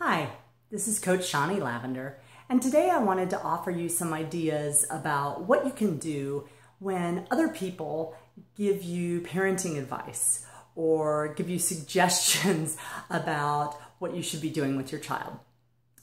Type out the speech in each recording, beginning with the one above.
Hi, this is Coach Shawnee Lavender, and today I wanted to offer you some ideas about what you can do when other people give you parenting advice or give you suggestions about what you should be doing with your child.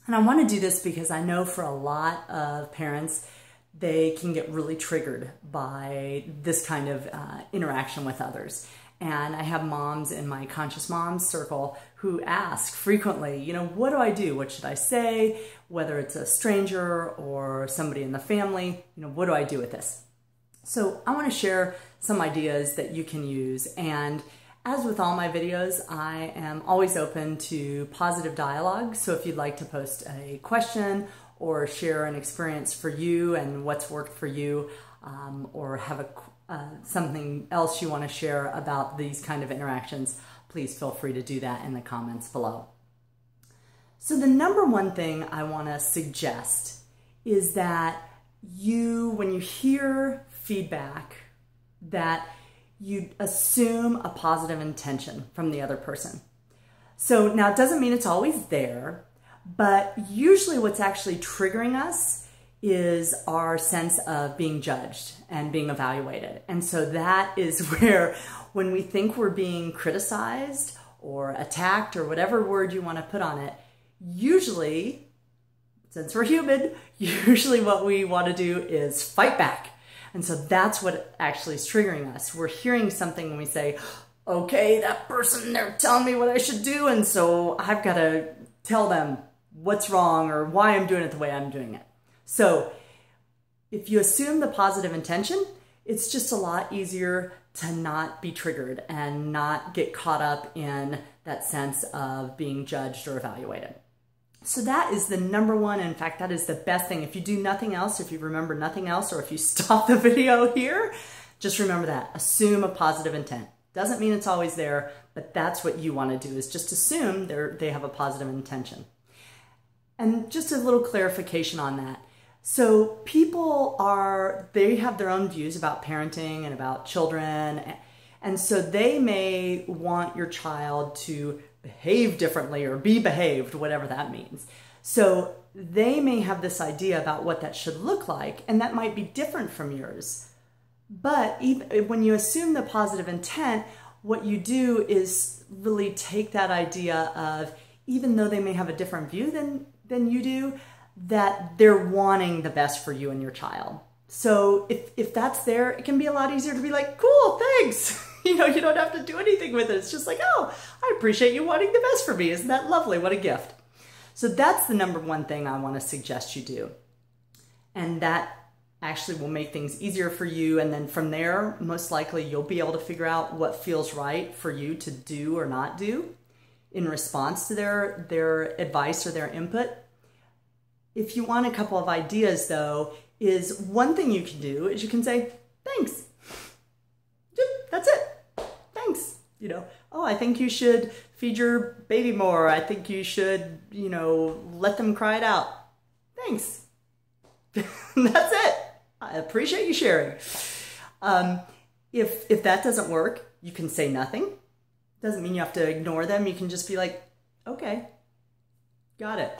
And I want to do this because I know for a lot of parents, they can get really triggered by this kind of interaction with others. And I have moms in my Conscious Moms circle who ask frequently, what do I do? What should I say? Whether it's a stranger or somebody in the family, what do I do with this? So I want to share some ideas that you can use. And as with all my videos, I am always open to positive dialogue. So if you'd like to post a question or share an experience for you and what's worked for you, or have something else you want to share about these kind of interactions, please feel free to do that in the comments below. So the number one thing I want to suggest is that when you hear feedback, that you assume a positive intention from the other person. So now it doesn't mean it's always there, but usually what's actually triggering us is our sense of being judged and being evaluated. And so that is where, when we think we're being criticized or attacked or whatever word you want to put on it, usually, since we're human, usually what we want to do is fight back. And so that's what actually is triggering us. We're hearing something and we say, okay, that person, they're telling me what I should do, and so I've got to tell them what's wrong or why I'm doing it the way I'm doing it. So if you assume the positive intention, it's just a lot easier to not be triggered and not get caught up in that sense of being judged or evaluated. So that is the number one. In fact, that is the best thing. If you do nothing else, if you remember nothing else, or if you stop the video here, just remember that. Assume a positive intent. Doesn't mean it's always there, but that's what you want to do, is just assume they have a positive intention. And just a little clarification on that. So people they have their own views about parenting and about children. And so they may want your child to behave differently or be behaved, whatever that means. So they may have this idea about what that should look like, and that might be different from yours. But even when you assume the positive intent, what you do is really take that idea of, even though they may have a different view than you do, that they're wanting the best for you and your child. So if that's there, it can be a lot easier to be like, cool, thanks. You don't have to do anything with it. It's just like, oh, I appreciate you wanting the best for me. Isn't that lovely? What a gift. So that's the number one thing I want to suggest you do. And that actually will make things easier for you. And then from there, most likely you'll be able to figure out what feels right for you to do or not do in response to their advice or their input. If you want a couple of ideas, though, is one thing you can do is you can say, thanks. That's it. Thanks. Oh, I think you should feed your baby more. I think you should, let them cry it out. Thanks. That's it. I appreciate you sharing. If that doesn't work, you can say nothing. Doesn't mean you have to ignore them. You can just be like, okay, got it.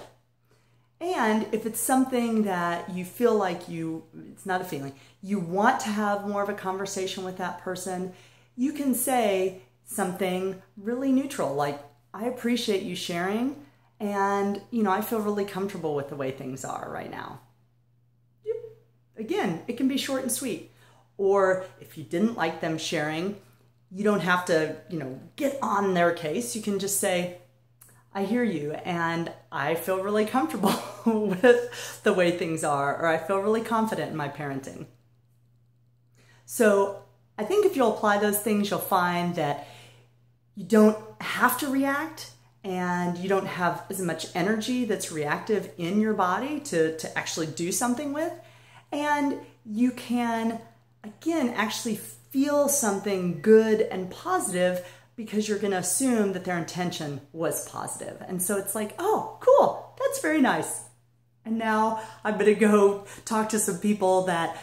And if it's something that you feel like it's not a feeling, you want to have more of a conversation with that person, you can say something really neutral, like, I appreciate you sharing, and, I feel really comfortable with the way things are right now. Again, it can be short and sweet. Or if you didn't like them sharing, you don't have to, get on their case. You can just say, I hear you, and I feel really comfortable with the way things are, or I feel really confident in my parenting. So I think if you'll apply those things, you'll find that you don't have to react, and you don't have as much energy that's reactive in your body to actually do something with. And you can, again, actually feel something good and positive, because you're going to assume that their intention was positive. And so it's like, oh, cool, that's very nice. And now I'm going to go talk to some people that,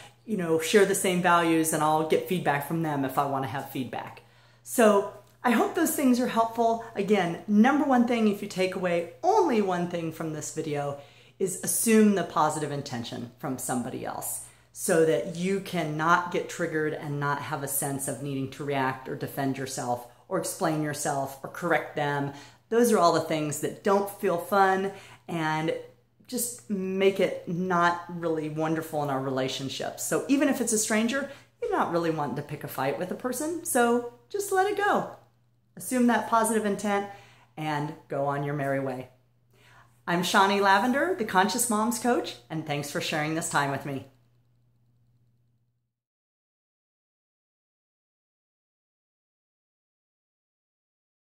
share the same values, and I'll get feedback from them if I want to have feedback. So I hope those things are helpful. Again, number one thing, if you take away only one thing from this video, is assume the positive intention from somebody else so that you can not get triggered and not have a sense of needing to react or defend yourself or explain yourself or correct them. Those are all the things that don't feel fun and just make it not really wonderful in our relationships. So even if it's a stranger, you're not really wanting to pick a fight with a person, so just let it go. Assume that positive intent and go on your merry way. I'm Shawnee Lavender, the Conscious Moms Coach, and thanks for sharing this time with me.